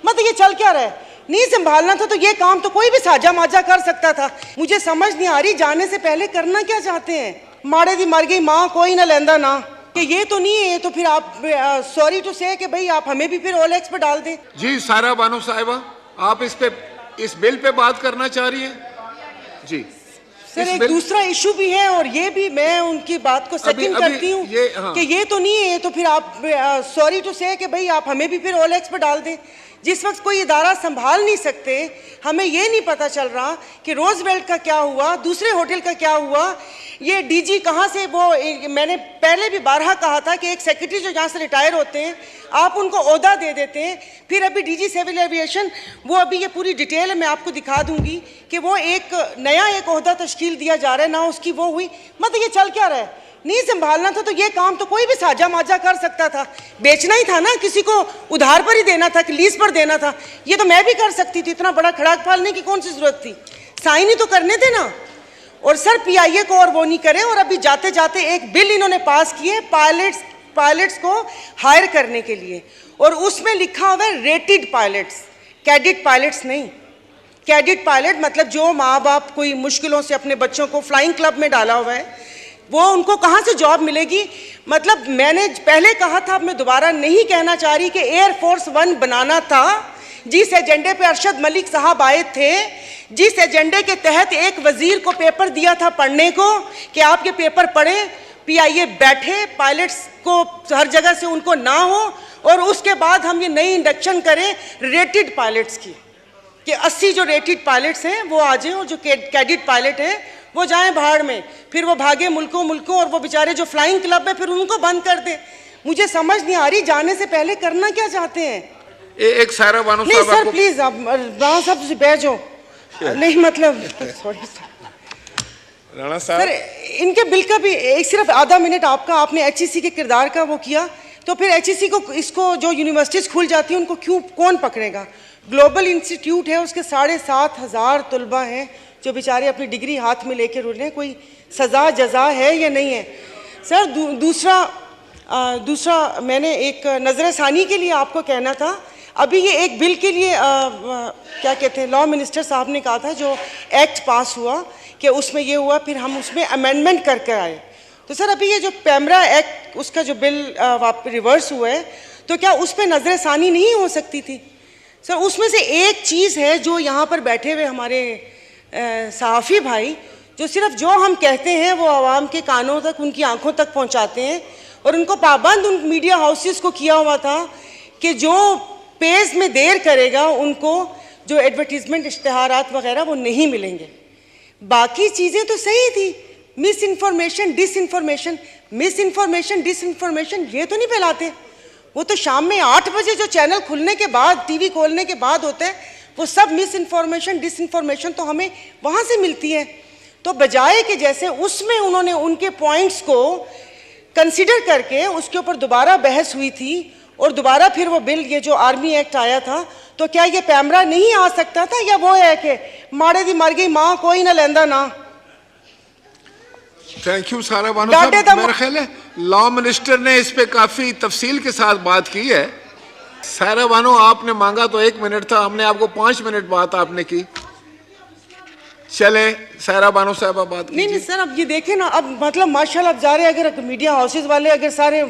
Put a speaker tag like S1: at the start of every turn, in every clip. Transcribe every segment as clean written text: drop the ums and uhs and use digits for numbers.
S1: मतलब ये चल क्या रहा है? नहीं संभालना था तो ये काम तो कोई भी साजा माजा कर सकता था। मुझे समझ नहीं आ रही जाने से पहले करना क्या चाहते हैं। माड़े दी मर गई माँ कोई ना लेंदा ना, कि ये तो नहीं है तो फिर आप सॉरी टू से कि भाई आप हमें भी फिर OLX पे डाल दें।
S2: जी सारा बानो साहिबा, आप इस बिल पे बात करना चाह रही हैं? जी
S1: सर एक दूसरा इशू भी है और ये भी मैं उनकी बात को सेकंड करती हूँ कि ये तो नहीं है तो फिर आप सॉरी टू से कि भाई आप हमें भी फिर OLX पे डाल दें। जिस वक्त कोई इदारा संभाल नहीं सकते, हमें ये नहीं पता चल रहा कि रोजवेल्ट का क्या हुआ, दूसरे होटल का क्या हुआ, ये DG कहाँ से, वो मैंने पहले भी बारहा कहा था कि एक सेक्रेटरी जो यहाँ से रिटायर होते हैं आप उनको ओहदा दे देते हैं, फिर अभी DG सिविल एविएशन, वो अभी ये पूरी डिटेल मैं आपको दिखा दूंगी कि वो एक नया ओहदा तश्कील दिया जा रहा है ना, उसकी वो हुई। मतलब ये चल क्या रहा है? नहीं संभालना था तो ये काम तो कोई भी साजा माजा कर सकता था। बेचना ही था ना, किसी को उधार पर ही देना था कि लीज पर देना था, ये तो मैं भी कर सकती थी। इतना बड़ा खड़ाक पालने की कौन सी जरूरत थी? साइन ही तो करने थे ना। और सर PIA को और वो नहीं करे। और अभी जाते जाते एक बिल इन्होंने पास किए पायलट्स को हायर करने के लिए, और उसमें लिखा हुआ है रेटेड पायलट्स, कैडेट पायलट्स नहीं। कैडेट पायलट मतलब जो माँ बाप कोई मुश्किलों से अपने बच्चों को फ्लाइंग क्लब में डाला हुआ है, वो उनको कहाँ से जॉब मिलेगी? मतलब मैंने पहले कहा था, अब मैं दोबारा नहीं कहना चाह रही कि एयरफोर्स 1 बनाना था, जिस एजेंडे पे अरशद मलिक साहब आए थे, जिस एजेंडे के तहत एक वजीर को पेपर दिया था पढ़ने को कि आप ये पेपर पढ़ें, PIA बैठे, पायलट्स को हर जगह से उनको ना हो, और उसके बाद हम ये नई इंडक्शन करें रेटेड पायलट्स की, कि 80 जो रेटेड पायलट्स हैं वो आ जाएं, और जो कैडेट पायलट हैं वो जाएं भाड़ में, फिर वो भागे मुल्कों और वो बेचारे जो फ्लाइंग क्लब है फिर उनको बंद कर दे। मुझे समझ नहीं आ रही जाने से पहले करना क्या चाहते हैं।
S2: एक सारा बानो
S1: नहीं सर प्लीज आप राणा साहब से बैठो। नहीं मतलब सॉरी
S2: राणा साहब,
S1: सर इनके बिल का भी एक सिर्फ आधा मिनट आपका, आपने HEC के किरदार का वो किया, तो फिर HEC को, इसको जो यूनिवर्सिटीज खुल जाती हैं उनको क्यों कौन पकड़ेगा? ग्लोबल इंस्टीट्यूट है, उसके 7,500 तलबा हैं जो बेचारे अपनी डिग्री हाथ में लेके रुल रहे हैं। कोई सज़ा जजा है या नहीं है? सर दूसरा मैंने एक नज़र सानी के लिए आपको कहना था, अभी ये एक बिल के लिए क्या कहते हैं, लॉ मिनिस्टर साहब ने कहा था जो एक्ट पास हुआ कि उसमें ये हुआ, फिर हम उसमें अमेंडमेंट करके आए। तो सर अभी ये जो पैमरा एक्ट उसका जो बिल रिवर्स हुआ है, तो क्या उस पर नज़र सानी नहीं हो सकती थी? सर उसमें से एक चीज़ है जो यहाँ पर बैठे हुए हमारे सहाफ़ी भाई, जो सिर्फ जो हम कहते हैं वो आवाम के कानों तक, उनकी आंखों तक पहुँचाते हैं, और उनको पाबंद उन मीडिया हाउसेस को किया हुआ था कि जो पेज में देर करेगा उनको जो एडवर्टीजमेंट इश्तिहारात वगैरह वो नहीं मिलेंगे। बाकी चीज़ें तो सही थी, मिस इन्फॉर्मेशन डिसइंफॉर्मेशन ये तो नहीं फैलाते। वो तो शाम में 8 बजे जो चैनल खुलने के बाद, TV खोलने के बाद होता है, वो सब मिस इन्फॉर्मेशन डिसइंफॉर्मेशन तो हमें वहाँ से मिलती है। तो बजाय कि जैसे उसमें उन्होंने उनके पॉइंट्स को कंसिडर करके उसके ऊपर दोबारा बहस हुई थी, और दोबारा फिर वो बिल, ये जो आर्मी एक्ट आया था, तो क्या ये पैमरा नहीं आ सकता था? या वो है कि माड़े दी मर गई माँ कोई ना लेंदा ना?
S2: थैंक यू सारा बानो साहब। मेरा ख्याल है लॉ मिनिस्टर ने इस पे काफी तफसील के साथ बात की है। सारा बानो आपने मांगा तो 1 मिनट था, हमने आपको 5 मिनट बात आपने की। चले सारा बानो साहब बात कीजिए।
S1: नहीं सर अब ये देखें ना, अब मतलब माशाल्लाह अब जा रहे, अगर मीडिया हाउसेज वाले अगर सारे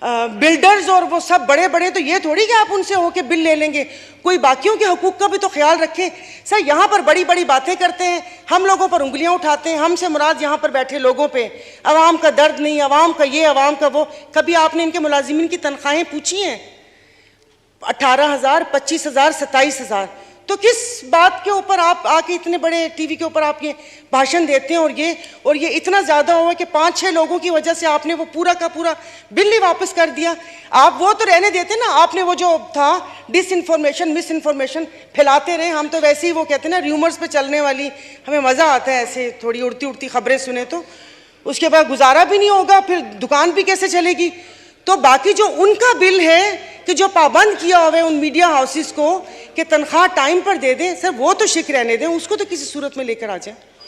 S1: बिल्डर्स और वो सब बड़े बड़े, तो ये थोड़ी कि आप उनसे होके बिल ले लेंगे। कोई बाकियों के हकूक़ का भी तो ख्याल रखें। सर यहाँ पर बड़ी बड़ी बातें करते हैं, हम लोगों पर उंगलियां उठाते हैं। हमसे मुराद यहाँ पर बैठे लोगों पे अवाम का दर्द नहीं, अवाम का ये, अवाम का वो। कभी आपने इनके मुलाजिमीन की तनख्वाहें पूछी हैं? 18,000, 25,000, 27,000। तो किस बात के ऊपर आप आके इतने बड़े TV के ऊपर आप ये भाषण देते हैं? और ये इतना ज़्यादा हुआ कि 5-6 लोगों की वजह से आपने वो पूरा का पूरा बिल ही वापस कर दिया। आप वो तो रहने देते ना, आपने वो जो था डिसइंफॉर्मेशन मिस इन्फॉर्मेशन फैलाते रहे। हम तो वैसे ही वो कहते हैं ना, र्यूमर्स पे चलने वाली, हमें मज़ा आता है ऐसे थोड़ी उड़ती उड़ती खबरें सुने, तो उसके बाद गुजारा भी नहीं होगा, फिर दुकान भी कैसे चलेगी। तो बाकी जो उनका बिल है कि जो पाबंद किया हुआ है उन मीडिया हाउसेस को कि तनख्वाह टाइम पर दे दें, सर वो तो शिक रहने दें, उसको तो किसी सूरत में लेकर आ जाए।